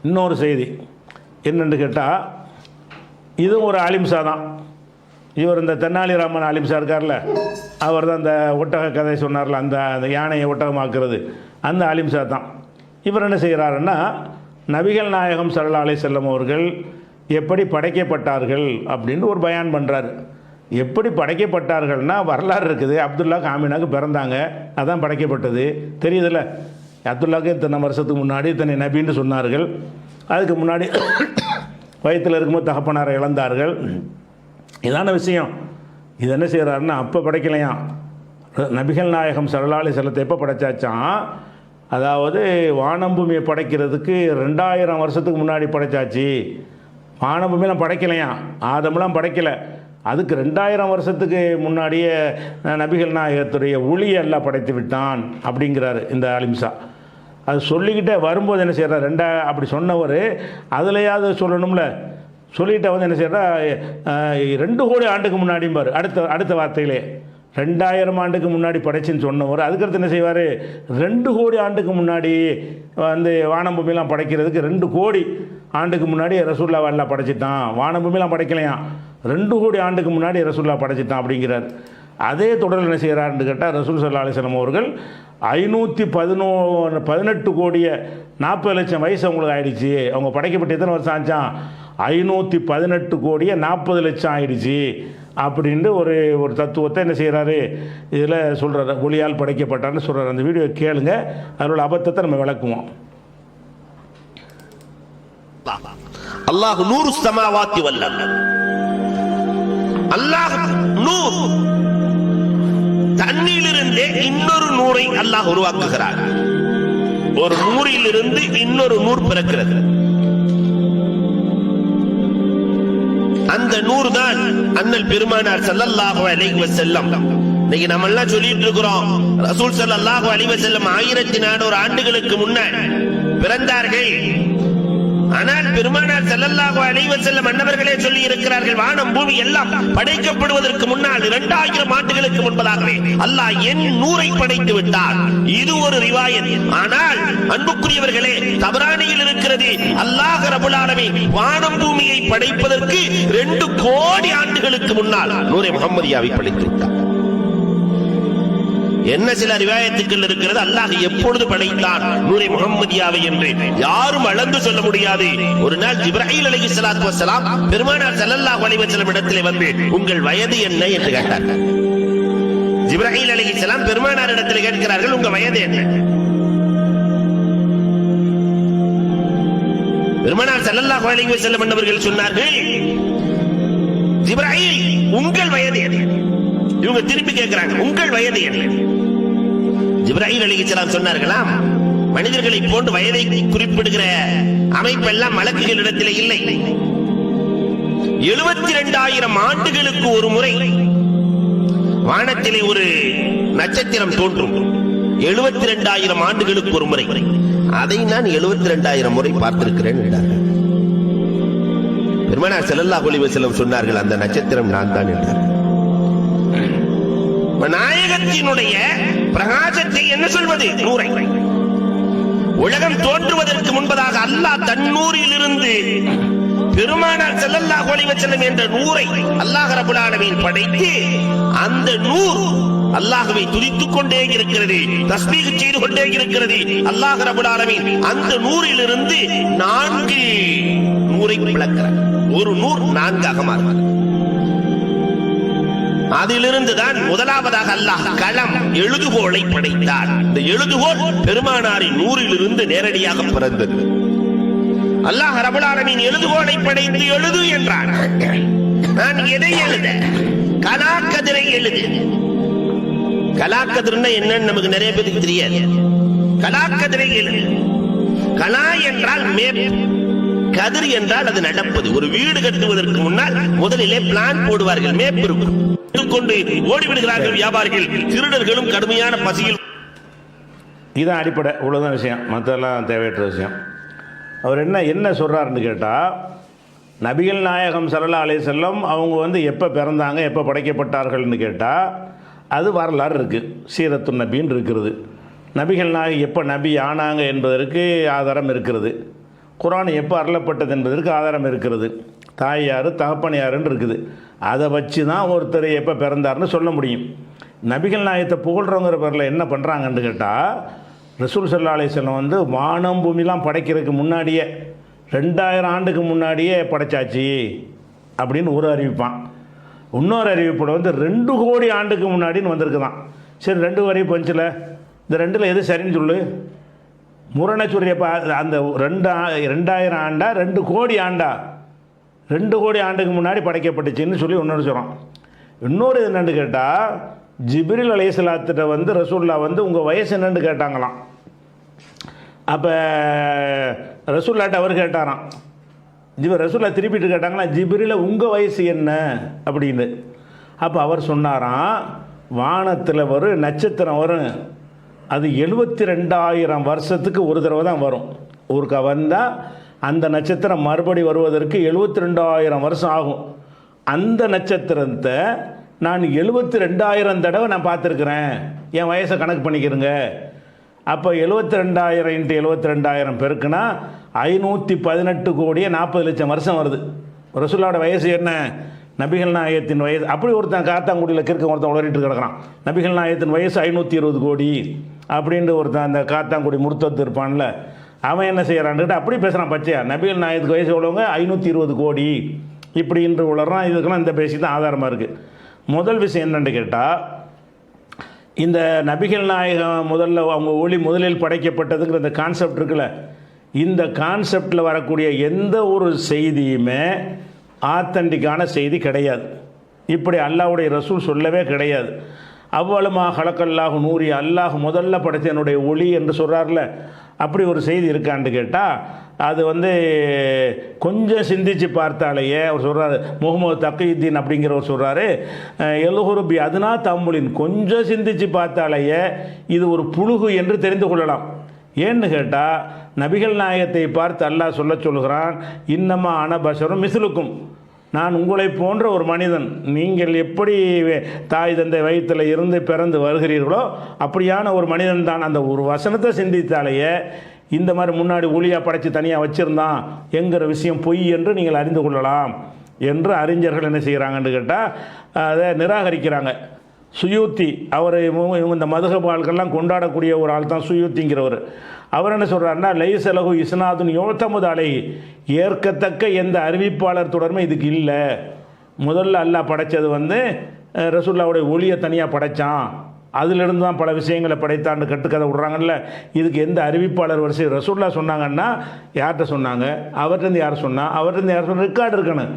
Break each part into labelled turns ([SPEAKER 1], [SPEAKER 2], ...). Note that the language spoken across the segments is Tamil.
[SPEAKER 1] இன்னொரு செய்தி என்னென்னு கேட்டால், இதுவும் ஒரு அலிம்சா தான். இவர் இந்த தென்னாலிராமன் அலிம்சா இருக்கார்ல, அவர் தான் அந்த ஒட்டக கதை சொன்னார்ல, அந்த யானையை ஒட்டகமாக்குறது, அந்த அலிம்சா தான். இவர் என்ன செய்கிறாருன்னா, நபிகள் நாயகம் ஸல்லல்லாஹு அலைஹி வஸல்லம் அவர்கள் எப்படி படைக்கப்பட்டார்கள் அப்படின்னு ஒரு பயான் பண்ணுறாரு. எப்படி படைக்கப்பட்டார்கள்னா வரலாறு இருக்குது. அப்துல்லா ஆமினாக்கு பிறந்தாங்க, அதான் படைக்கப்பட்டது தெரியுதுல்ல. அப்துல்லாவுக்கு இத்தனை வருஷத்துக்கு முன்னாடி இத்தனை நபின்னு சொன்னார்கள். அதுக்கு முன்னாடி வயிற்றில் இருக்கும்போது தகப்பனாரை இழந்தார்கள். இதான விஷயம். இது என்ன செய்கிறாருன்னா, அப்போ படைக்கலையாம். நபிகள் நாயகம் ஸல்லல்லாஹு அலைஹி வஸல்லத்தை எப்போ படைச்சாச்சான், அதாவது வானம்பூமியை படைக்கிறதுக்கு 2000 வருஷத்துக்கு முன்னாடி படைச்சாச்சு. வானம்பூமியெலாம் படைக்கலையாம், ஆதமெல்லாம் படைக்கலை. அதுக்கு 2000 வருஷத்துக்கு முன்னாடியே நபிகள் நாயகத்துடைய ஒளியை எல்லாம் படைத்து விட்டான் அப்படிங்கிறாரு இந்த அலிம்சா. அது சொல்லிக்கிட்டே வரும்போது என்ன செய்கிறார், அப்படி சொன்னவர் அதுலையாவது சொல்லணும்ல, சொல்லிகிட்ட வந்து என்ன செய்கிறா, 2 கோடி ஆண்டுக்கு முன்னாடிம்பார். அடுத்த வார்த்தையிலே 2000 ஆண்டுக்கு முன்னாடி படைச்சின்னு சொன்னவர் அதுக்கடுத்து என்ன செய்வார், 2 கோடி ஆண்டுக்கு முன்னாடி வந்து வானம்பூமியெலாம் படைக்கிறதுக்கு 2 கோடி ஆண்டுக்கு முன்னாடி ரசூலுல்லாஹ் எல்லாம் படைச்சிட்டான். வானம்பூமியெலாம் படைக்கலையாம், 2 கோடி ஆண்டுக்கு முன்னாடி ரசூலுல்லாஹ் படைச்சிட்டான் அப்படிங்கிறார். அதே தொடரில் என்ன செய்கிறாருன்னு கேட்டால், ரசூல் ஸல்லல்லாஹு அலைஹி வஸல்லம் அவர்கள் 518 கோடியே 40 லட்சம் வயசு அவங்களுக்கு ஆயிடுச்சு. அவங்க படைக்கப்பட்டு எத்தனை வருஷம் ஆச்சான், 518 கோடியே 40 லட்சம் ஆயிடுச்சு அப்படின்ட்டு ஒரு தத்துவத்தை என்ன செய்கிறாரு இதில் சொல்கிறார். ஒளியால் படைக்கப்பட்டார்னு சொல்கிறார். அந்த வீடியோ கேளுங்க, அதோட அபத்தத்தை நம்ம விளக்குவோம்.
[SPEAKER 2] அல்லாஹ் நூறு ஸமாவாத்தி வல் அர்த், அல்லாஹ் நூர், தண்ணீரிலிருந்தே இன்னொரு நூரை அல்லாஹ் உருவாக்குகிறார். ஒரு நூறிலிருந்து இன்னொரு நூறு பிறக்கிறது. அந்த நூறு தான் அண்ணல் பெருமானார் ஸல்லல்லாஹு அலைஹி வஸல்லம். இன்னைக்கு நம்ம எல்லாம் சொல்லிட்டு இருக்கிறோம், ரசூல் ஸல்லல்லாஹு அலைஹி வஸல்லம் 1400 ஆண்டுகளுக்கு முன்னால் பிறந்தார்கள். ஆனால் பெருமானார் ஸல்லல்லாஹு அலைஹி வஸல்லம் அன்னவர்களே சொல்லி இருக்கிறார்கள், வானம் பூமி எல்லாம் படைக்கப்படுவதற்கு முன்னால் 2000 ஆண்டுகளுக்கு முன்பதாகவே அல்லாஹ் என் நூரை படைத்து விட்டார். இது ஒரு ரிவாயத். ஆனால் அன்புக்குரியவர்களே, தபரானியில் இருக்கிறது, அல்லாஹ் ரப்பல் ஆலமீன் வானம் பூமியை படைப்பதற்கு 2 கோடி ஆண்டுகளுக்கு முன்னால் நூரை முஹம்மதியாவை படைத்து விட்டார். என்ன சில ரிவாயத்துக்கள் இருக்கிறது, அல்லாஹ் எப்பொழுது படைத்தான் நூரை முஹம்மதியாவை என்று யாரும் அளந்து சொல்ல முடியாது. ஒரு நாள் ஜிப்ரீல் அலைஹிஸ்ஸலாத்து வஸ்ஸலாம் பெருமானார் ஸல்லல்லாஹு அலைஹி வஸல்லம் இடத்திலே வந்து, உங்கள் வயது என்ன என்று கேட்டார்கள். ஜிப்ரீல் அலைஹிஸ்ஸலாம் பெருமானார் இடத்திலே கேட்கிறார்கள், உங்க வயது என்ன? பெருமானார் ஸல்லல்லாஹு அலைஹி வஸல்லம் அவர்கள் சொன்னார்கள், ஜிப்ரீல் உங்கள் வயது என்ன? இவங்க திருப்பி கேட்கிறாங்க, உங்கள் வயது என்ன? ஜிப்ரீல் அலைஹிஸ்ஸலாம் சொன்னார்களாம், மனிதர்களை போன்று வயதை குறிப்பிடுகிற அமைப்பெல்லாம் மலக்குகளிடத்திலே இல்லை. 72,000 ஆண்டுகளுக்கு ஒரு முறை வானத்திலே ஒரு நட்சத்திரம் தோன்றும். 72,000 ஆண்டுகளுக்கு ஒரு முறை. அதை நான் 72,000 முறை பார்த்திருக்கிறேன் என்றார்கள். பெருமானார் ஸல்லல்லாஹு அலைஹி வஸல்லம் சொன்னார்கள், அந்த நட்சத்திரம் நான் தான் என்றார்கள். நாயகத்தினுடைய பிரகாசத்தை என்ன சொல்வது, நூரை. உலகம் தோன்றுவதற்கு முன்பதாக அல்லாஹ் தன்னூரிலிருந்து பெருமானார் ஸல்லல்லாஹு அலைஹி வஸல்லம் என்ற நூரை அல்லாஹ் ரப்பல் ஆலமீன் படைத்து, அந்த நூர் அல்லாஹ்வை துதித்துக் கொண்டே இருக்கிறது, தஸ்பீஹ் செய்து கொண்டே இருக்கிறது. அல்லாஹ் ரப்பல் ஆலமீன் அந்த நூறிலிருந்து 4 நூரை பிளக்கிறார். ஒரு நூர் 4ஆக மாறுகிறது. அதிலிருந்து தான் முதலாவதாக அல்லாஹ் கலம், எழுதுகோலை படைத்தார். இந்த எழுதுகோல் பெருமானாரின் நூறிலிருந்து நேரடியாக பிறந்தது. அல்லாஹ் ரப்பல் ஆலமீன் எழுதுகோலை படைத்து எழுது என்றார். நான் எதை எழுத? கலாக்கதிரை எழுது. கலாக்கதிர்னா என்னன்னு நமக்கு நிறைய பேருக்கு தெரியாது. கலாக்கதிரை எழுது. கலா என்றால் மேப், கதிர் என்றால் அது நடப்பது. ஒரு வீடு கட்டுவதற்கு முன்னால் முதலிலே பிளான் போடுவார்கள், மேப் இருக்கும். கொண்டு ஓடிவிடுகிறார்கள் வியாபாரிகள், திருடர்களும் கடுமையான பசியில்.
[SPEAKER 1] இதுதான் அடிப்படை, இவ்வளவுதான் விஷயம், மற்றெல்லாம் தேவையற்ற விஷயம். அவர் என்ன சொல்றாருன்னு கேட்டால், நபிகள் நாயகம் ஸல்லல்லாஹு அலைஹி வஸல்லம் அவங்க வந்து எப்போ பிறந்தாங்க, எப்போ படைக்கப்பட்டார்கள்னு கேட்டால் அது வரலாறு இருக்குது, சீரத்து நபின்னு இருக்கிறது. நபிகள் நாயகம் எப்போ நபி ஆனாங்க என்பதற்கு ஆதாரம் இருக்கிறது. குர்ஆன் எப்போ அருளப்பட்டது என்பதற்கு ஆதாரம் இருக்கிறது. தாய் யார் தகப்பன் யாருன்னு இருக்குது. அதை வச்சு தான் ஒருத்தர் எப்போ பிறந்தார்னு சொல்ல முடியும். நபிகள் நாயகத்தை புகழ்கிறவங்கிற பேரில் என்ன பண்ணுறாங்கன்னு கேட்டால், ரசூல் ஸல்லல்லாஹு அலைஹி வஸல்லம் வந்து வானம் பூமிலாம் படைக்கிறதுக்கு முன்னாடியே 2000 ஆண்டுக்கு முன்னாடியே படைச்சாச்சு அப்படின்னு ஒரு அறிவிப்பான். இன்னொரு அறிவிப்போட வந்து 2 கோடி ஆண்டுக்கு முன்னாடின்னு வந்திருக்குதான். சரி, 2 அறிவிப்பு வந்துச்சுல, இந்த 2ல் எது சரின்னு சொல்லு. முரணை சொல்றியப்பா. அந்த 2000 ஆண்டா 2 கோடி ஆண்டா? 2 கோடி ஆண்டுக்கு முன்னாடி படைக்கப்பட்டுச்சுன்னு சொல்லி இன்னொரு சொல்கிறோம். இன்னொரு என்னென்னு கேட்டால், ஜிப்ரீல் அலைஹிஸ்ஸலாத்திட்ட வந்து ரசூல்லா வந்து உங்கள் வயசு என்னன்னு கேட்டாங்களாம். அப்போ ரசூல்லாட்ட அவர் கேட்டாராம். ரசூல்லா திருப்பிட்டு கேட்டாங்களா, ஜிப்ரீல உங்கள் வயசு என்ன அப்படின்னு. அப்போ அவர் சொன்னாராம், வானத்தில் ஒரு நட்சத்திரம் வரும், அது 72,000 வருஷத்துக்கு ஒரு தடவை தான் வரும். ஒருக்கா வந்தால் அந்த நட்சத்திரம் மறுபடி வருவதற்கு 72,000 வருஷம் ஆகும். அந்த நட்சத்திரத்தை நான் 72,000 தடவை நான் பார்த்துருக்குறேன். என் வயசை கணக்கு பண்ணிக்கிறேங்க. அப்போ 72,000 × 72,000 பெருக்குனா 518 கோடியே 40 லட்சம் வருஷம் வருது. ரசூலுல்லாஹ்வோட வயசு என்ன? நபிகள் நாயகத்தின் வயசு. அப்படி ஒருத்தன் காத்தாங்குடியில் கிறுக்க ஒருத்தன் உளறிட்டு கிடக்கிறான். நபிகள் நாயகத்தின் வயசு 520 கோடி அப்படின்ட்டு ஒருத்தன் அந்த காத்தாங்குடி முர்த்தத்து இருப்பான்ல, அவன் என்ன செய்கிறான்ட்டு அப்படி பேசுகிறான் பச்சையா. நபிகள் நாயகத்துக்கு வயசு உள்ளவங்க 520 கோடி இப்படின்று உளறான். இதுக்கெல்லாம் இந்த பேசி தான் ஆதாரமாக இருக்குது. முதல் விஷயம் என்னென்னு கேட்டால், இந்த நபிகள் நாயகம் முதல்ல அவங்க ஒளி முதலில் படைக்கப்பட்டதுங்கிற இந்த கான்செப்ட் இருக்குல்ல, இந்த கான்செப்டில் வரக்கூடிய எந்த ஒரு செய்தியுமே ஆத்தன்டிக்கான செய்தி கிடையாது. இப்படி அல்லாஹ்வுடைய ரசூல் சொல்லவே கிடையாது. அவ்வளமா ஹலக்கல்லாஹு நூரி, அல்லாஹ் முதல்ல படைத்த என்னுடைய ஒளி என்று சொல்கிறார்ல, அப்படி ஒரு செய்தி இருக்கான்னு கேட்டால், அது வந்து கொஞ்சம் சிந்திச்சு பார்த்தாலேயே அவர் சொல்கிறார். முகமது தக்கியுத்தீன் அப்படிங்கிறவர் சொல்கிறாரு, எல்ஹுருபி அதுனா தம்முலின், கொஞ்சம் சிந்திச்சு பார்த்தாலேயே இது ஒரு புழுகு என்று தெரிந்து கொள்ளலாம். ஏன்னு கேட்டால், நபிகள் நாயகத்தை பார்த்து அல்லாஹ் சொல்லுகிறான், இன்னமா அனபஷரும் மிஸ்லுக்கும், நான் உங்களை போன்ற ஒரு மனிதன், நீங்கள் எப்படி தாய் தந்தை வயிற்றில் இருந்து பிறந்து வருகிறீர்களோ அப்படியான ஒரு மனிதன் தான். அந்த ஒரு வசனத்தை சிந்தித்தாலேயே இந்த மாதிரி முன்னாடி ஒளியாக படைச்சி தனியாக வச்சுருந்தான் என்கிற விஷயம் பொய் என்று நீங்கள் அறிந்து கொள்ளலாம் என்று அறிஞர்கள் என்ன செய்கிறாங்கன்னு கேட்டால் அதை நிராகரிக்கிறாங்க. சுயூத்தி அவர் இந்த மதுகபால்கள்லாம் கொண்டாடக்கூடிய ஒரு ஆள் தான் சுயூத்திங்கிறவர். அவர் என்ன சொல்கிறாருன்னா, லைசலகு இஸ்னாதுன் யோத்தமுது அலை, ஏற்கத்தக்க எந்த அறிவிப்பாளர் தொடர்மை இதுக்கு இல்லை. முதல்ல அல்லாஹ் படைத்தது வந்து ரசூலுல்லாஹ்வுடைய ஒளியை தனியாக படைத்தான், அதிலிருந்து தான் பல விஷயங்களை படைத்தான்னு கட்டுக்கதை விட்றாங்கல்ல. இதுக்கு எந்த அறிவிப்பாளர் வரிசை ரசூலுல்லாஹ் சொன்னாங்கன்னா யார்கிட்ட சொன்னாங்க, அவர்கிட்ட யார் சொன்னால், அவர்கிட்ட யார் சொன்ன ரெக்கார்டு இருக்கணும்.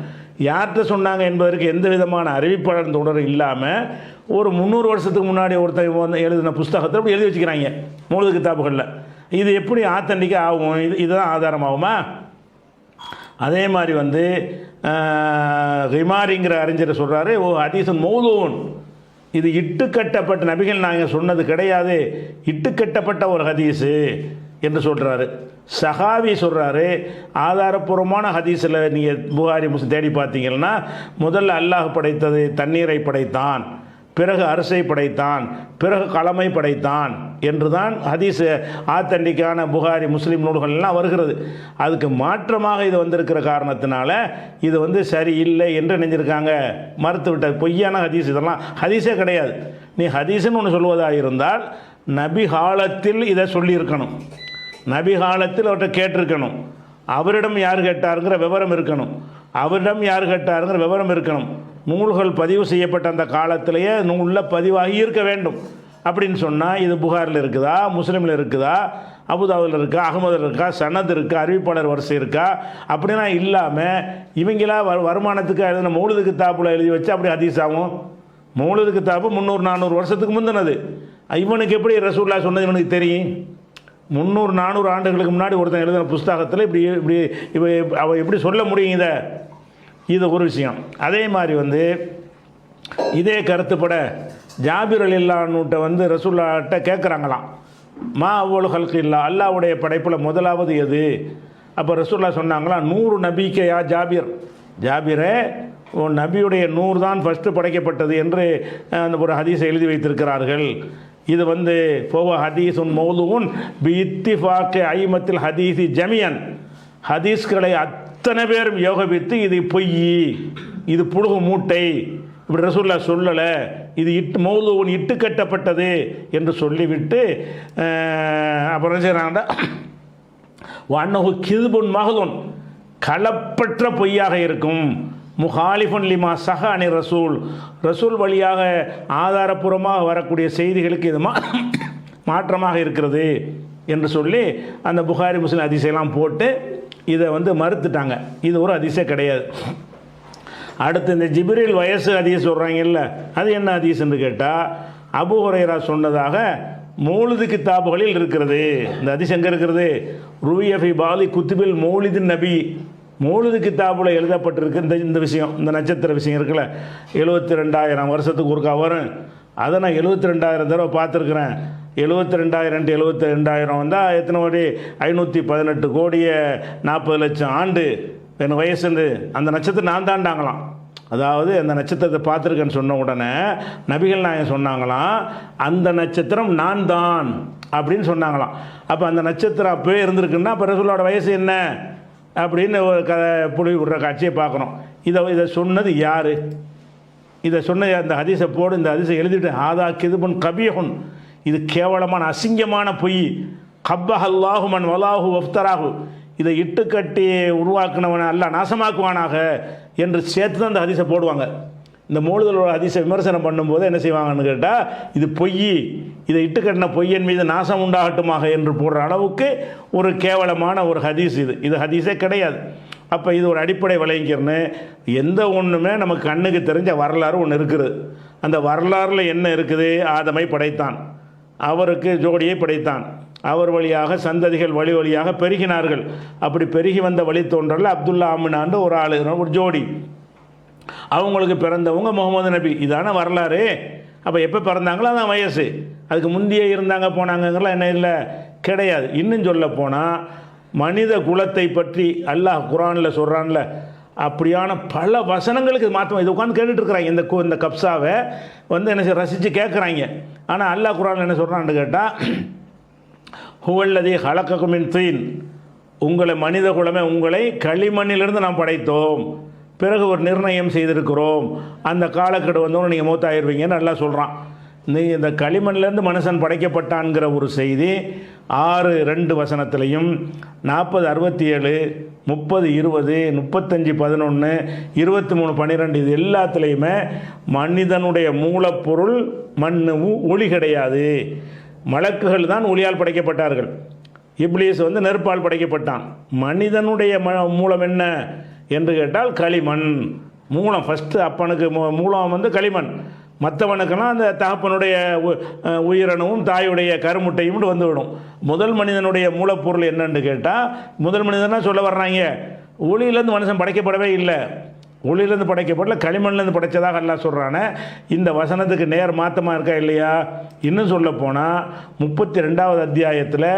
[SPEAKER 1] யார்கிட்ட சொன்னாங்க என்பதற்கு எந்த விதமான அறிவிப்பாளர் தொடர் இல்லாமல் ஒரு 300 வருஷத்துக்கு முன்னாடி ஒருத்தர் எழுதின புஸ்தகத்தை அப்படி எழுதி வச்சுக்கிறாங்க மௌலூத் கிதாபுகளில். இது எப்படி ஆத்தன்டிக்காக ஆகும்? இதுதான் ஆதாரமாகுமா? அதே மாதிரி வந்து ரிமாரிங்கிற அறிஞர் சொல்கிறாரு, ஓ ஹதீஸுன் மௌலூன், இது இட்டுக்கட்டப்பட்ட, நபிகள் நாயகம் சொன்னது கிடையாது, இட்டுக்கட்டப்பட்ட ஒரு ஹதீஸு என்று சொல்கிறாரு. சஹாவி சொல்கிறாரு, ஆதாரபூர்வமான ஹதீஸில் நீங்கள் புகாரி முஸ்லிம் தேடி பார்த்தீங்கன்னா, முதல்ல அல்லாஹ் படைத்தது தண்ணீரை படைத்தான், பிறகு அரசை படைத்தான், பிறகு கலமை படைத்தான் என்று தான் ஹதீஸ் ஆத்தன்டிக்கான புகாரி முஸ்லீம் நூல்கள்லாம் வருகிறது. அதுக்கு மாற்றமாக இது வந்திருக்கிற காரணத்தினால இது வந்து சரியில்லை என்று நினைஞ்சிருக்காங்க, மறுத்து விட்ட பொய்யான ஹதீஸ். இதெல்லாம் ஹதீஸே கிடையாது. நீ ஹதீஸ்ன்னு ஒன்று சொல்வதாக இருந்தால் நபி காலத்தில் இதை சொல்லியிருக்கணும், நபி காலத்தில் அவர்கிட்ட கேட்டிருக்கணும், அவரிடம் யார் கேட்டாருங்கிற விவரம் இருக்கணும், அவரிடம் யார் கேட்டாருங்கிற விவரம் இருக்கணும். நூல்கள் பதிவு செய்யப்பட்ட அந்த காலத்திலேயே நூலில் பதிவாகி இருக்க வேண்டும். அப்படின்னு சொன்னால் இது புகாரில் இருக்குதா, முஸ்லீமில் இருக்குதா, அபுதாவில் இருக்கா, அகமதில் இருக்கா, சனத் இருக்கா, அறிவிப்பாளர் வரிசை இருக்கா, அப்படின்னா இல்லாமல் இவங்களா வருமானத்துக்கு எழுதின மௌலூத் கிதாபுல எழுதி வச்சு அப்படி ஹதீஸ் ஆகும். மௌலூத் கிதாபு 300-400 வருஷத்துக்கு முந்தினது. இவனுக்கு எப்படி ரசூலுல்லாஹ் சொன்னது இவனுக்கு தெரியும்? 300-400 ஆண்டுகளுக்கு முன்னாடி ஒருத்தன் எழுதின புஸ்தகத்தில் இப்படி இப்படி அவன் எப்படி சொல்ல முடியும் இதை? இது ஒரு விஷயம். அதே மாதிரி வந்து இதே கருத்துப்பட ஜாபிர் ரலியல்லாஹு வந்து ரசூலுல்லாஹ்ட்ட கேட்குறாங்களாம், மா அவ்வளவு ஹல்கு இல்லா, அல்லாஹ்வுடைய படைப்பில் முதலாவது எது? அப்போ ரசூலுல்லாஹ் சொன்னாங்களாம், 100 நபிக்கு யா ஜாபிர், ஜாபிரே உன் நபியுடைய 100 தான் ஃபஸ்ட்டு படைக்கப்பட்டது என்று அந்த ஒரு ஹதீஸை எழுதி வைத்திருக்கிறார்கள். இது வந்து போவ ஹதீஸுன் மௌலூன் பி இத்திஃபாக் ஐமத்தில் ஹதீஸி ஜமியன், ஹதீஸ்களை அத்தனை பேரும் யோகபித்து இது பொய், இது புழுகு மூட்டை, இப்படி ரசூலுல்லாஹ் சொல்லலை, இது மௌதுன் இட்டு கட்டப்பட்டது என்று சொல்லிவிட்டு அப்புறம் என்ன செய்கிறாங்கன்னா வன்னஹு கிதுபுன் மஹதுன் களப்பற்ற பொய்யாக இருக்கும், முஹாலிஃபுன் லிமா சஹ அனி ரசூல் ரசூல் வழியாக ஆதாரபூர்வமாக வரக்கூடிய செய்திகளுக்கு இது மாற்றமாக இருக்கிறது என்று சொல்லி அந்த புகாரி முஸ்லிம் ஹதீஸெல்லாம் போட்டு இதை மறுத்துட்டாங்க. இது ஒரு ஹதீஸே கிடையாது. அடுத்து இந்த ஜிப்ரீல் வயசு ஹதீஸ் சொல்கிறாங்கல்ல, அது என்ன ஹதீஸ்ன்னு கேட்டால் அபூ ஹுரைரா சொன்னதாக மௌலிது கித்தாபுகளில் இருக்கிறது. இந்த ஹதீஸ் எங்கே இருக்கிறது? ருவிய ஃபி பாலி குத்துபில் மௌலிதின் நபி, மௌலிது கித்தாபில் எழுதப்பட்டிருக்கு. இந்த விஷயம், இந்த நட்சத்திர விஷயம் இருக்குல்ல, 72,000 வருஷத்துக்கு ஒருக்கா வரும். அதை நான் 72,000 தடவை பார்த்துருக்குறேன். 72,000 72,000 வந்தால் எத்தனை கோடி? 518 கோடியே 40 லட்சம் ஆண்டு என் வயசுன்னு அந்த நட்சத்திரம் நான் தாண்டாங்களாம். அதாவது அந்த நட்சத்திரத்தை பார்த்துருக்கேன்னு சொன்ன உடனே நபிகள் நாயகம் சொன்னாங்களாம், அந்த நட்சத்திரம் நான் தான் அப்படின்னு சொன்னாங்களாம். அப்போ அந்த நட்சத்திரம் அப்போயே இருந்திருக்குன்னா அப்போ ரசூலோட வயசு என்ன அப்படின்னு ஒரு புளி விடுற காட்சியை பார்க்குறோம். இதை சொன்னது யார்? இதை சொன்ன அந்த ஹதீஸை போடு, இந்த ஹதீஸை எழுதிட்டு ஆதா கிதுபுன் கபீஹுன், இது கேவலமான அசிங்கமான பொய். கப்பஹ் அல்லாஹு மன் வலாஹு வஃப்தராஹு, இதை இட்டு கட்டி உருவாக்குனவனை அல்லாஹ் நாசமாக்குவானாக என்று சேர்த்து தான் அந்த ஹதீஸை போடுவாங்க. இந்த மௌலிதோட ஹதீஸை விமர்சனம் பண்ணும்போது என்ன செய்வாங்கன்னு கேட்டால், இது பொய், இதை இட்டு கட்டின பொய்யன் மீது நாசம் உண்டாகட்டுமாக என்று போடுற அளவுக்கு ஒரு கேவலமான ஒரு ஹதீஸ் இது ஹதீஸே கிடையாது. அப்போ இது ஒரு அடிப்படை விளங்கிக்கிறன்னு எந்த ஒன்றுமே நமக்கு கண்ணுக்கு தெரிஞ்ச வரலாறு ஒன்று இருக்குது. அந்த வரலாறில் என்ன இருக்குது? ஆதமை படைத்தான், அவருக்கு ஜோடியை படைத்தான், அவர் வழியாக சந்ததிகள் வழி வழியாக பெருகினார்கள். அப்படி பெருகி வந்த வழி தோன்றல அப்துல்லா அமினான்ற ஒரு ஆள், ஒரு ஜோடி, அவங்களுக்கு பிறந்தவங்க முகமது நபி. இதான வரலாறு. அப்போ எப்போ பிறந்தாங்களோ அதான் வயசு. அதுக்கு முந்தைய இருந்தாங்க போனாங்கலாம் என்ன இல்லை, கிடையாது. இன்னும் சொல்ல போனால் மனித குலத்தை பற்றி அல்லாஹ் குர்ஆனில் சொல்கிறான்ல, அப்படியான பல வசனங்களுக்கு மாற்றம். இது உட்காந்து கேட்டுட்ருக்குறாங்க இந்த கப்சாவை என்ன ரசித்து கேட்குறாங்க. ஆனால் அல்லாஹ் குர்ஆனில் என்ன சொல்கிறான்னு கேட்டால், ஹுவல்லதி ஹலக்ககும் மின் தீன், உங்களை மனித குலமே உங்களை களிமண்ணிலிருந்து நாம் படைத்தோம், பிறகு ஒரு நிர்ணயம் செய்திருக்கிறோம், அந்த காலக்கெடு வந்தவங்க நீங்கள் மூத்தாயிருவீங்கன்னு நல்லா சொல்கிறான். இந்த களிமண்லேருந்து மனுஷன் படைக்கப்பட்டான்கிற ஒரு செய்தி 6:2 வசனத்திலையும் 40:67 30:20 35:11 23:12 இது எல்லாத்துலேயுமே மனிதனுடைய மூலப்பொருள் மண், ஒளி கிடையாது. மலக்குகள் தான் ஒளியால் படைக்கப்பட்டார்கள். இப்லீஸ் நெருப்பால் படைக்கப்பட்டான். மனிதனுடைய மூலம் என்ன என்று கேட்டால் களிமண் மூலம். ஃபஸ்ட்டு அப்பனுக்கு மூலம் களிமண். மற்றவனுக்கெல்லாம் அந்த தகப்பனுடைய உயிரணுவும் தாயுடைய கருமுட்டையும் வந்துவிடும். முதல் மனிதனுடைய மூலப்பொருள் என்னன்னு கேட்டால், முதல் மனிதனா சொல்ல வர்றாங்க, ஒளியிலேருந்து மனுஷன் படைக்கப்படவே இல்லை, ஒளியிலேருந்து படைக்கப்படல, களிமண்லேருந்து படைத்ததாக அல்லாஹ் சொல்கிறானே. இந்த வசனத்துக்கு நேர் மாற்றமாக இருக்கா இல்லையா? இன்னும் சொல்ல போனால் 32வது அத்தியாயத்தில்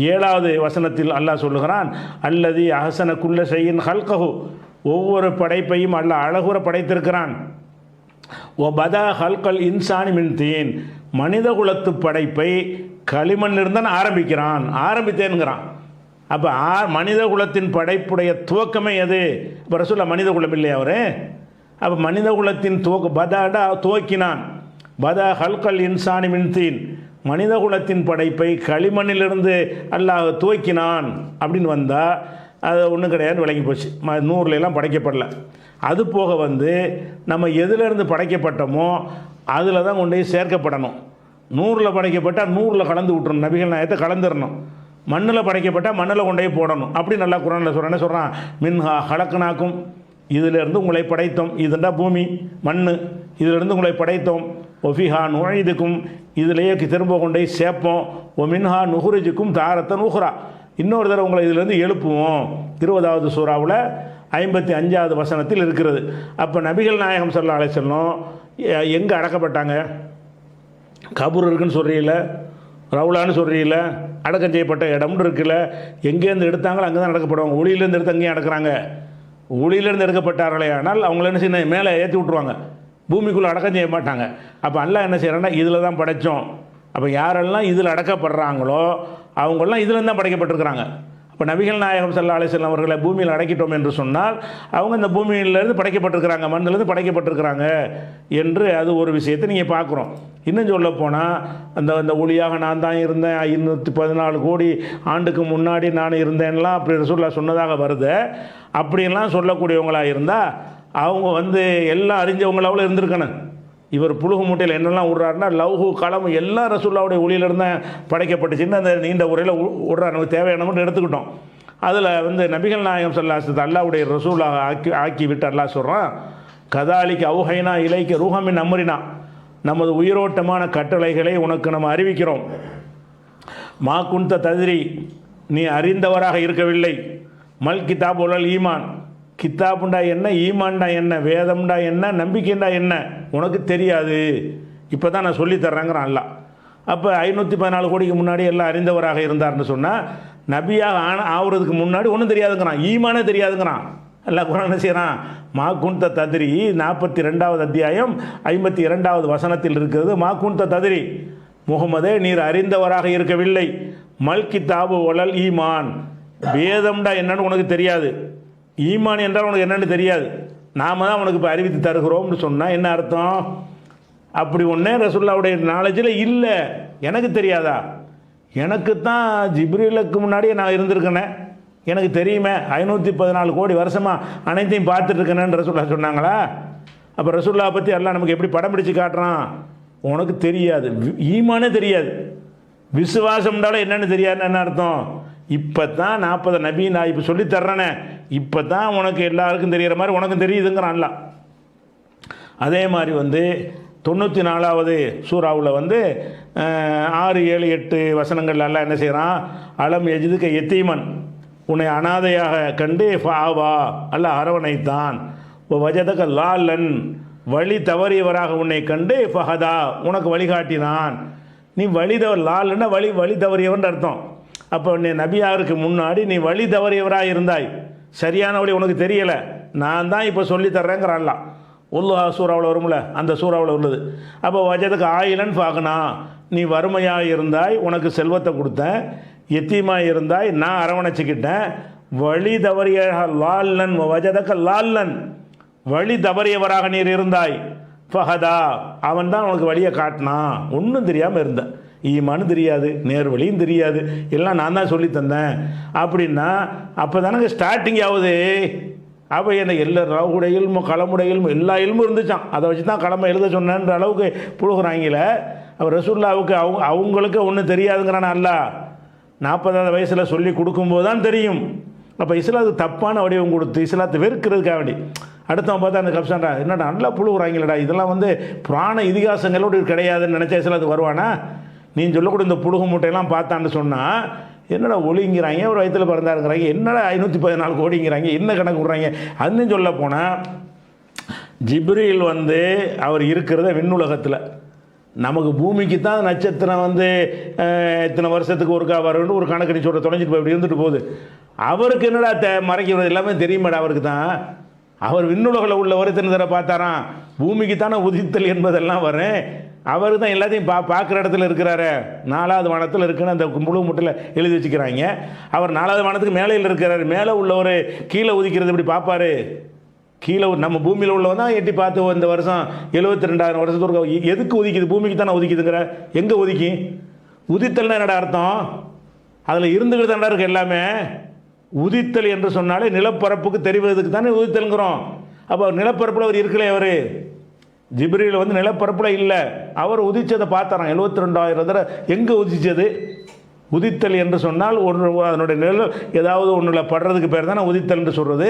[SPEAKER 1] 7வது வசனத்தில் அல்லாஹ் சொல்லுகிறான், அல்லதி அஹ்சன குல்ல ஷைஇன் ஹல்கஹு, ஒவ்வொரு படைப்பையும் அல்லாஹ் அழகுற படைத்திருக்கிறான். ஓ பதா ஹல்கல் இன்சானி மின் தீன், மனித குலத்து படைப்பை களிமண்ணிலிருந்து ஆரம்பிக்கிறான், ஆரம்பித்தேன்கிறான். அப்போ மனித குலத்தின் படைப்புடைய துவக்கமே எது? இப்போ ரசூலுல்லாஹ் மனித குலம் இல்லையா அவர்? அப்போ மனித குலத்தின் பதாடா துவக்கினான். பதா ஹல்கல் இன்சானி மின் தீன், மனித குலத்தின் படைப்பை களிமண்ணிலிருந்து அல்லாஹ் துவக்கினான் அப்படின்னு வந்தால் அது ஒன்றும் கிடையாது, விளங்கி போச்சு. 100 படைக்கப்படலை. அது போக நம்ம எதிலிருந்து படைக்கப்பட்டோமோ அதில் தான் கொண்டு போய் சேர்க்கப்படணும். 100 படைக்கப்பட்டால் 100 கலந்து விட்டுறணும், நபிகள் நாயகத்தை கலந்துடணும். மண்ணில் படைக்கப்பட்டால் மண்ணில் கொண்டு போய் போடணும். அப்படி நல்லா குர்ஆனில் சொல்கிறான், மின்ஹா ஹலக்னாக்கும், இதிலிருந்து உங்களை படைத்தோம், இதுண்டா பூமி மண், இதிலிருந்து உங்களை படைத்தோம். ஒஃபிஹா நுழைதுக்கும், இதிலேயே திரும்ப கொண்டே சேர்ப்போம். ஒ மின்ஹா நுஹுரிஜுக்கும் தாரத்தன் உஹ்ரா, இன்னொரு தடவை உங்களை இதிலிருந்து எழுப்புவோம். 20வது சூறாவில் 55வது வசனத்தில் இருக்கிறது. அப்போ நபிகள் நாயகம் ஸல்லல்லாஹு அலைஹி வஸல்லம் எங்கே அடக்கப்பட்டாங்க? கபூர் இருக்குன்னு சொல்கிறீங்கள, ரவுலான்னு சொல்கிறீங்கள, அடக்கம் செய்யப்பட்ட இடம்னு இருக்குல்ல, எங்கேருந்து எடுத்தாங்களோ அங்கே தான் அடக்கப்படுவாங்க. ஒளியிலேருந்து எடுத்து அங்கேயும் அடக்குறாங்க. ஒளியிலேருந்து எடுக்கப்பட்டார்களே ஆனால் அவங்கள என்ன செய்ய மேலே ஏற்றி விட்ருவாங்க, பூமிக்குள்ளே அடக்கம் செய்ய மாட்டாங்க. அப்போ அல்லாஹ் என்ன செய்கிறான்னா, இதில் தான் படைத்தோம். அப்போ யாரெல்லாம் இதில் அடக்கப்படுறாங்களோ அவங்களாம் இதில் தான் படைக்கப்பட்டிருக்கிறாங்க. இப்போ நபிகள் நாயகம் ஸல்லல்லாஹு அலைஹி வஸல்லம் அவர்களை பூமியில் அடக்கிட்டோம் என்று சொன்னால் அவங்க இந்த பூமியிலேருந்து படைக்கப்பட்டிருக்கிறாங்க, மண்ணிலேருந்து படைக்கப்பட்டிருக்கிறாங்க என்று அது ஒரு விஷயத்தை நீங்கள் பார்க்குறோம். இன்னும் சொல்ல போனால் அந்த ஒளியாக நான் தான் இருந்தேன், 514 கோடி ஆண்டுக்கு முன்னாடி நான் இருந்தேன்லாம் அப்படி ரசூலுல்லாஹ் சொன்னதாக வருது. அப்படியெல்லாம் சொல்லக்கூடியவங்களாக இருந்தால் அவங்க எல்லாம் அறிஞ்சவங்களாவில் இருந்திருக்கணும். இவர் புழுகு மூட்டையில் என்னெல்லாம் விட்றாருன்னா லவ்ஹு கலம் எல்லாம் ரசூலுல்லாஹ்வுடைய ஒளியிலிருந்து தான் படைக்கப்பட்டுச்சுன்னு அந்த நீண்ட உரையில் விட்றாரு. நமக்கு தேவையானவங்க எடுத்துக்கிட்டோம். அதில் நபிகள் நாயகம் ஸல்லல்லாஹு அலைஹி வஸல்லம் அல்லாஹ்வுடைய ரசூலாக ஆக்கி விட்டு அல்லாஹ் சொல்கிறான், கதாலிக்கு அவுஹைனா இலைக்கு ரூஹமின் அம்ரினா, நமது உயிரோட்டமான கட்டளைகளை உனக்கு நம்ம அறிவிக்கிறோம். மா குன்த தத்ரி, நீ அறிந்தவராக இருக்கவில்லை. மல் கிதாப் உலல் ஈமான், கித்தாப்புண்டா என்ன, ஈமான்டா என்ன, வேதம்டா என்ன, நம்பிக்கைண்டா என்ன உனக்கு தெரியாது. இப்போ தான் நான் சொல்லித்தர்றேங்கிறான் அல்லாஹ். அப்போ 514 கோடிக்கு முன்னாடி எல்லாம் அறிந்தவராக இருந்தார்னு சொன்னால் நபியாக ஆகுறதுக்கு முன்னாடி ஒன்றும் தெரியாதுங்கிறான், ஈமானே தெரியாதுங்கிறான். அல்லாஹ் குர்ஆன் என்ன செய்கிறான், மா குன்த தத்ரி 42வது அத்தியாயம் 52வது வசனத்தில் இருக்கிறது. மா குன்த தத்ரி, முகமதே நீர் அறிந்தவராக இருக்கவில்லை. மல் கித்தாபு ஒலல் ஈமான், வேதம்டா என்னன்னு உனக்கு தெரியாது, ஈமான் என்றால் உனக்கு என்னென்னு தெரியாது, நாம தான் உனக்கு இப்போ அறிவித்து தருகிறோம்னு சொன்னால் என்ன அர்த்தம்? அப்படி ஒன்றே ரசூலுல்லாஹ்வுடைய நாலேஜில் இல்லை. எனக்கு தெரியாதா? எனக்கு தான் ஜிப்ரீலுக்கு முன்னாடியே நான் இருந்திருக்கேனே, எனக்கு தெரியுமே, 514 கோடி வருஷமாக அனைத்தையும் பார்த்துட்ருக்கேனேன்னு ரசூலுல்லாஹ் சொன்னாங்களா? அப்போ ரசூலுல்லாஹ் பற்றி அல்லாஹ் நமக்கு எப்படி படம் பிடிச்சு காட்டுறான்? உனக்கு தெரியாது, ஈமானே தெரியாது. விசுவாசம்னால என்னென்னு தெரியாதுன்னு என்ன அர்த்தம்? இப்போ தான் 40 நபி நான் இப்போ சொல்லித்தர்றேனே, இப்போ தான் உனக்கு எல்லாருக்கும் தெரிகிற மாதிரி உனக்கும் தெரியுதுங்கிறான் அல்லாஹ். அதே மாதிரி 94வது சூறாவில் 6, 7, 8 வசனங்கள் எல்லாம் என்ன செய்கிறான், அலம் எஜிதுக்க எத்தீமன், உன்னை அனாதையாக கண்டு ஃபாவா, அல்லாஹ் அரவணைத்தான். வஜதக லாலன், வழி தவறியவராக உன்னை கண்டு ஃபஹதா, உனக்கு வழிகாட்டினான். நீ லால்னா வழி தவறியவன் அர்த்தம். அப்போ நீ நபியாருக்கு முன்னாடி நீ வழி தவறியவராக இருந்தாய், சரியான வழி உனக்கு தெரியலை, நான் தான் இப்போ சொல்லித்தர்றேங்கிற அல்லாஹ். உல்லுஹா சூறாவில் வரும்ல, அந்த சூறாவில் உள்ளது. அப்போ வஜதுக்கு ஆயிலன் ஃபாகனா, நீ வறுமையாக இருந்தாய், உனக்கு செல்வத்தை கொடுத்தேன். எத்தீமாக இருந்தாய், நான் அரவணைச்சிக்கிட்டேன். வழி தவறிய லால்லன் வஜதக்க லால்லன், வழி தவறியவராக நீர் இருந்தாய். ஃபஹதா, அவன் தான் உனக்கு வழியை காட்டினான். ஒன்றும் தெரியாமல் இருந்தேன், ஈமானு தெரியாது, நேர்வழியும் தெரியாது, எல்லாம் நான் தான் சொல்லி தந்தேன் அப்படின்னா அப்போ தானங்க ஸ்டார்டிங் ஆகுது. அப்போ என்ன எல்லா ரவுடைய இல்மும் களமுடைய இல்மும் எல்லா இல்மும் இருந்துச்சான், அதை வச்சு தான் கடமை எழுத சொன்னேன்ற அளவுக்கு புழுகிறாங்கள. அவர் ரசூலுல்லாவுக்கு அவங்களுக்கு ஒன்றும் தெரியாதுங்கிறான அல்லாஹ் 40வது வயசில் சொல்லி கொடுக்கும்போது தான் தெரியும். அப்போ இஸ்லாத்துக்கு தப்பான வடிவம் கொடுத்து இஸ்லாத்தை வெறுக்கிறதுக்காக வேண்டி அடுத்தவன் பார்த்தா அந்த கப்சான்டா என்னடா நல்லா புழுகிறாங்களடா, இதெல்லாம் புராண இதிகாசங்களோடு கிடையாதுன்னு நினச்சா இஸ்லாத்துக்கு வருவானா? நீ சொல்லக்கூடிய இந்த புழுகு மூட்டையெல்லாம் பார்த்தான்னு சொன்னால் என்னடா ஒளிங்கிறாங்க, ஒரு வயத்தில் பிறந்தாருங்கிறாங்க, என்னடா 514 கோடிங்கிறாங்க, என்ன கணக்கு விட்றாங்க. அதுன்னு சொல்ல போனால் ஜிப்ரீல் அவர் இருக்கிறத விண்ணுலகத்தில், நமக்கு பூமிக்கு தான் நட்சத்திரம் இத்தனை வருஷத்துக்கு ஒருக்கா வரும்னு ஒரு கணக்கடி சொல்கிற தொலைஞ்சிட்டு போய் இப்படி இருந்துட்டு போகுது. அவருக்கு என்னடா மறைக்கிறது எல்லாமே தெரியுமாடா அவருக்கு தான். அவர் விண்ணுலகில் உள்ள வருத்தனை தர பார்த்தாராம், பூமிக்கு தானே உதித்தல் என்பதெல்லாம் வரும். அவர் தான் எல்லாத்தையும் பார்க்குற இடத்துல இருக்கிறாரு. 4வது வானத்தில் இருக்குன்னு அந்த முழு முட்டையில் எழுதி வச்சுக்கிறாங்க. அவர் 4வது வானத்துக்கு மேலையில் இருக்கிறாரு. மேலே உள்ளவர் கீழே உதிக்கிறது இப்படி பார்ப்பார். கீழே நம்ம பூமியில் உள்ளவன் தான் எட்டி பார்த்து இந்த வருஷம் 72,000 வருஷத்துக்கு எதுக்கு உதிக்குது? பூமிக்கு தானே உதிக்குதுங்கிற. எங்கே உதிக்கி? உதித்தல்னா என்னடா அர்த்தம்? அதில் இருந்துக்கிட்டு தானே இருக்கு எல்லாமே. உதித்தல் என்று சொன்னாலே நிலப்பரப்புக்கு தெரிவதற்கு தானே உதித்தல்ங்கிறோம். அப்போ நிலப்பரப்பில் அவர் இருக்கலே, அவர் ஜிப்ரீல் நிலப்பரப்பில் இல்லை, அவர் உதித்ததை பார்த்தாராம் 72,000 தடவை. எங்கே உதிச்சது? உதித்தல் என்று சொன்னால் அதனுடைய நிழல் ஏதாவது ஒன்றில் படுறதுக்கு பேர் தானே உதித்தல் என்று சொல்கிறது.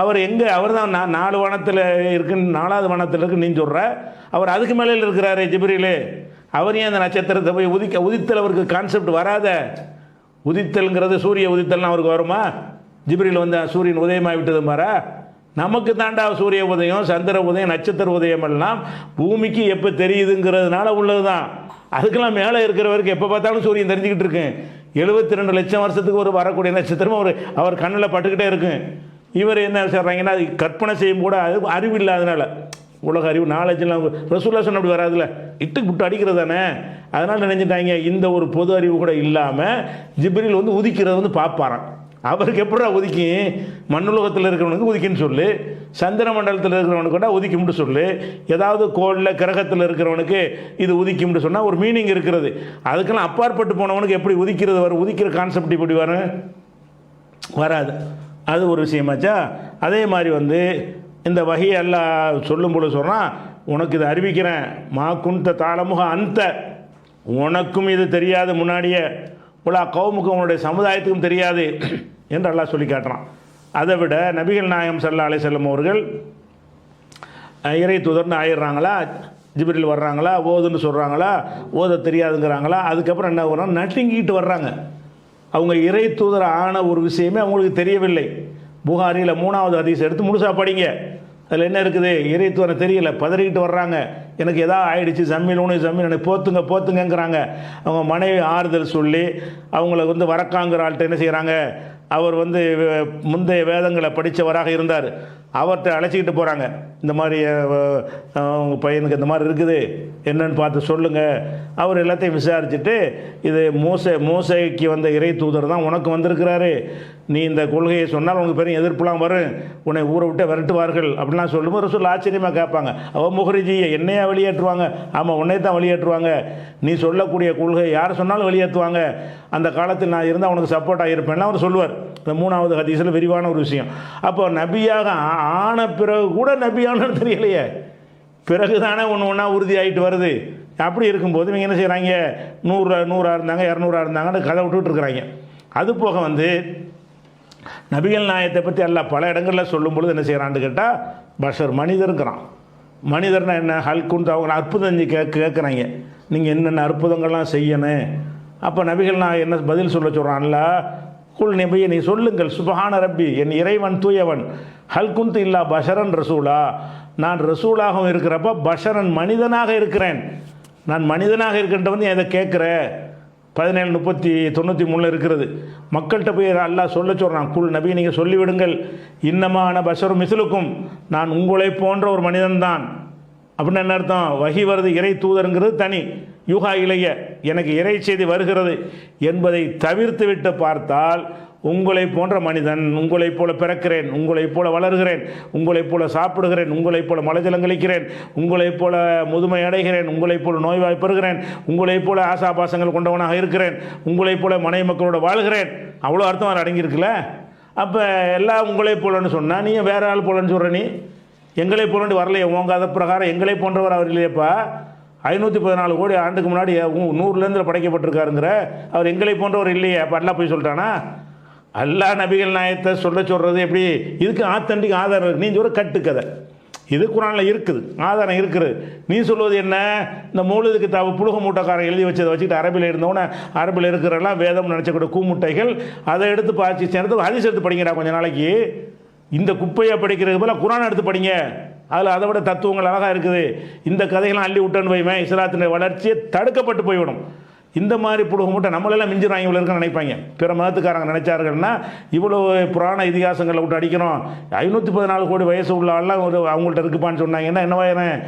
[SPEAKER 1] அவர் எங்கே? அவர் தான் 4 வானத்தில் இருக்குன்னு 4வது வானத்தில் இருக்குன்னு நீ சொல்கிற. அவர் அதுக்கு மேலே இருக்கிறாரு ஜிப்ரீல். அவர் ஏன் அந்த நட்சத்திரத்தை போய் உதித்தல் அவருக்கு கான்செப்ட் வராத. உதித்தல்ங்கிறது சூரிய உதித்தல்னா அவருக்கு வருமா? ஜிப்ரீல் சூரியன் உதயமாக விட்டது மாறா? நமக்கு தாண்டா சூரிய உதயம், சந்திர உதயம், நட்சத்திர உதயம் எல்லாம் பூமிக்கு எப்போ தெரியுதுங்கிறதுனால உள்ளது தான். அதுக்கெல்லாம் மேலே இருக்கிறவருக்கு எப்போ பார்த்தாலும் சூரியன் தெரிஞ்சுக்கிட்டு இருக்கு. 72 லட்சம் வருஷத்துக்கு ஒரு வரக்கூடிய நட்சத்திரம் அவர் கண்ணில் பட்டுக்கிட்டே இருக்கு. இவர் என்ன சொல்கிறாங்கன்னா கற்பனை செய்யும் கூட அறிவு இல்லாதனால, உலக அறிவு நாலேஜெல்லாம் ரசூலுல்லாஹ் சொன்ன அப்படி வராதுல்ல, இட்டுக்கு விட்டு அடிக்கிறது தானே. அதனால் நினைஞ்சிட்டாங்க இந்த ஒரு பொது அறிவு கூட இல்லாமல் ஜிப்ரீல் உதிக்கிறது பார்ப்பாராம். அவருக்கு எப்படா உதிக்கும்? மண்ணுலகத்தில் இருக்கிறவனுக்கு உதிக்குன்னு சொல்லு, சந்திர மண்டலத்தில் இருக்கிறவனுக்கு கூட உதிக்கும்னு சொல்லு, ஏதாவது கோளில் கிரகத்தில் இருக்கிறவனுக்கு இது உதிக்கும்னு சொன்னால் ஒரு மீனிங் இருக்கிறது. அதுக்கெல்லாம் அப்பாற்பட்டு போனவனுக்கு எப்படி உதிக்கிறது வரும்? உதிக்கிற கான்செப்ட் இப்படி வரும்? வராது. அது ஒரு விஷயமாச்சா. அதே மாதிரி இந்த வகையை எல்லாம் சொல்லும் பொழுது சொல்கிறான், உனக்கு இதை அறிவிக்கிறேன், மா குந்த தாளமுக அந்த, உனக்கும் இது தெரியாது முன்னாடியே, உலா கவுமுக்கும் உன்னுடைய சமுதாயத்துக்கும் தெரியாது என்று அல்லாஹ் சொல்லி காட்டுறான். அதை விட நபிகள் நாயகம் ஸல்லல்லாஹு அலைஹி வஸல்லம் அவர்கள் இறை தூதர்னு ஆயிடுறாங்களா, ஜிப்ரீல் வர்றாங்களா, ஓதுன்னு சொல்கிறாங்களா, ஓத தெரியாதுங்கிறாங்களா, அதுக்கப்புறம் என்ன வர்றாங்க, நட்டிங்கிட்டு வர்றாங்க. அவங்க இறை தூதர் ஆன ஒரு விஷயமே அவங்களுக்கு தெரியவில்லை. புகாரியில் 3வது ஹதீஸ் எடுத்து முழுசாக படிங்க. அதில் என்ன இருக்குது? இறை தூதர் தெரியல, பதறிக்கிட்டு வர்றாங்க, எனக்கு எதாவது ஆயிடுச்சு, ஜம்மீல் எனக்கு போத்துங்கங்கிறாங்க. அவங்க மனைவி ஆறுதல் சொல்லி அவங்கள வரக்காங்கிற ஆள்கிட்ட என்ன செய்கிறாங்க, அவர் முந்தைய வேதங்களை படித்தவராக இருந்தார், அவர்கிட்ட அழைச்சிக்கிட்டு போகிறாங்க. இந்த மாதிரி உங்கள் பையனுக்கு இந்த மாதிரி இருக்குது, என்னன்னு பார்த்து சொல்லுங்கள். அவர் எல்லாத்தையும் விசாரிச்சுட்டு, இது மோசைக்கு வந்த இறை தூதர் தான் உனக்கு வந்திருக்கிறாரு, நீ இந்த கொள்கையை சொன்னால் உனக்கு பெரிய எதிர்ப்புலாம் வரும், உன்னை ஊரை விட்டு விரட்டுவார்கள் அப்படிலாம் சொல்லும்போது ரசூல் ஆச்சரியமாக கேட்பாங்க, அவன் முகரிஜியை என்னையா வெளியேற்றுவாங்க? ஆமாம், உன்னை தான் வெளியேற்றுவாங்க. நீ சொல்லக்கூடிய கொள்கை யார் சொன்னாலும் வெளியேற்றுவாங்க. அந்த காலத்தில் நான் இருந்தால் அவனுக்கு சப்போர்ட்டாக இருப்பேன்லாம் அவர் சொல்லுவார். இந்த 3வது ஹதீஸில் விரிவான ஒரு விஷயம். அப்போ நபியாக ஆன பிறகு கூட நபியானு தெரியலையே, பிறகு தானே ஒன்றா உறுதியாகிட்டு வருது. அப்படி இருக்கும்போது இவங்க என்ன செய்கிறாங்க, 100 இருந்தாங்க, 200 இருந்தாங்கன்னு கதை விட்டுட்டு இருக்கிறாங்க. அது போக நபிகள் நாயத்தை பற்றி எல்லாம் பல இடங்களில் சொல்லும் பொழுது என்ன செய்கிறான்னு கேட்டால், பஷர் மனிதருங்கிறான். மனிதர்னா என்ன, ஹல்குன்ட்டு அவங்க அற்புதம் கேட்குறாங்க, நீங்கள் என்னென்ன அற்புதங்கள்லாம் செய்யணும். அப்போ நபிகள் நாயகம் என்ன பதில் சொல்கிறான்ல, குல் நபியை நீ சொல்லுங்கள், சுபஹான ரப்பி, என் இறைவன் தூயவன், ஹல்குந்து இல்லா பஷரன் ரசூலா, நான் ரசூலாகவும் இருக்கிறப்ப பஷரன் மனிதனாக இருக்கிறேன், நான் மனிதனாக இருக்கின்ற எதை கேட்குற? 17:93 இருக்கிறது. மக்கள்கிட்ட போய் அல்லாஹ் சொல்கிறான், குல் நபி நீங்கள் சொல்லிவிடுங்கள், இன்னமான பஷரும் மிஸ்லுக்கும், நான் உங்களை போன்ற ஒரு மனிதன்தான். அப்படின்னு என்ன அர்த்தம்? வஹி வருது, இறை தூதருங்கிறது தனி, யூஹா இலைய, எனக்கு இறை செய்தி வருகிறது என்பதை தவிர்த்து விட்டு பார்த்தால், உங்களை போன்ற மனிதன், உங்களைப் போல பிறக்கிறேன், உங்களைப் போல வளர்கிறேன், உங்களைப் போல சாப்பிடுகிறேன், உங்களைப் போல மலஜலம் கழிக்கிறேன், உங்களைப் போல முதுமை அடைகிறேன், உங்களைப் போல நோய்வாய்ப்படுகிறேன், உங்களைப் போல ஆசாபாசங்கள் கொண்டவனாக இருக்கிறேன், உங்களைப் போல மனைவி மக்களோட வாழ்கிறேன். அவ்வளோ அர்த்தம் அவர் அடங்கியிருக்குல்ல. அப்போ எல்லாம் உங்களைப் போலன்னு சொன்னால் நீ வேற ஆள் போலன்னு சொல்கிற, நீ எங்களை போலன்னு வரலையே, உங்க அதை பிரகாரம் எங்களை போன்றவர் அவர் இல்லையப்பா. 514 கோடி ஆண்டுக்கு முன்னாடி 100லேருந்து படைக்கப்பட்டிருக்காருங்கிற அவர் எங்களை போன்றவர் இல்லையே. அப்போ அல்லா போய் சொல்லிட்டானா? அல்லாஹ் நபிகள் நாயத்தை சொல்கிறது எப்படி? இதுக்கு ஆத்தன்டிக் ஆதாரம் இருக்குது. நீ சொல்கிற கட்டுக்கதை இது குரானில் இருக்குது, ஆதாரம் இருக்குது. நீ சொல்வது என்ன? இந்த மௌலிதுக்கு புழுக மூட்டைக்காரன் எழுதி வச்சதை வச்சுக்கிட்டு அரபியில் இருந்தவொன்னே, அரபியில் இருக்கிறெல்லாம் வேதம் நினச்சக்கூடிய கூமுட்டைகள், அதை எடுத்து பாய்ச்சி சேர்ந்து ஹதீஸ் எடுத்து படிங்கடா கொஞ்ச நாளைக்கு. இந்த குப்பையை படிக்கிறதுக்கு போல குரான் எடுத்து படிங்க, அதில் அதை விட தத்துவங்கள் அழகாக இருக்குது. இந்த கதைகள்லாம் அள்ளி விட்டேன்னு போய்வேன், இஸ்லாத்தினுடைய வளர்ச்சியை தடுக்கப்பட்டு போய்விடும். இந்த மாதிரி புழுக மூட்டை நம்மளெல்லாம் மிஞ்சிடும் இவ்வளோ இருக்குன்னு நினைப்பாங்க. பிற மதத்துக்காரங்க நினைச்சார்கள்னா, இவ்வளோ புராண இதிகாசங்களை விட்டு அடிக்கிறோம், 514 கோடி வயசு உள்ள ஆள்லாம் அவங்கள்ட்ட இருக்குப்பான்னு சொன்னாங்கன்னா என்னவாயிரம்?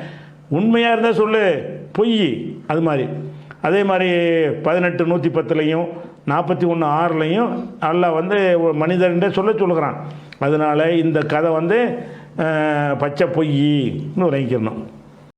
[SPEAKER 1] உண்மையாக இருந்தால் சொல்லு, பொய். அது மாதிரி அதே மாதிரி 18:110 41:6 அல்லாஹ் மனிதர்ன்றே சொல்லுகிறான். அதனால் இந்த கதை பச்சை பொய்ன்னு விளங்கிக்கணும்.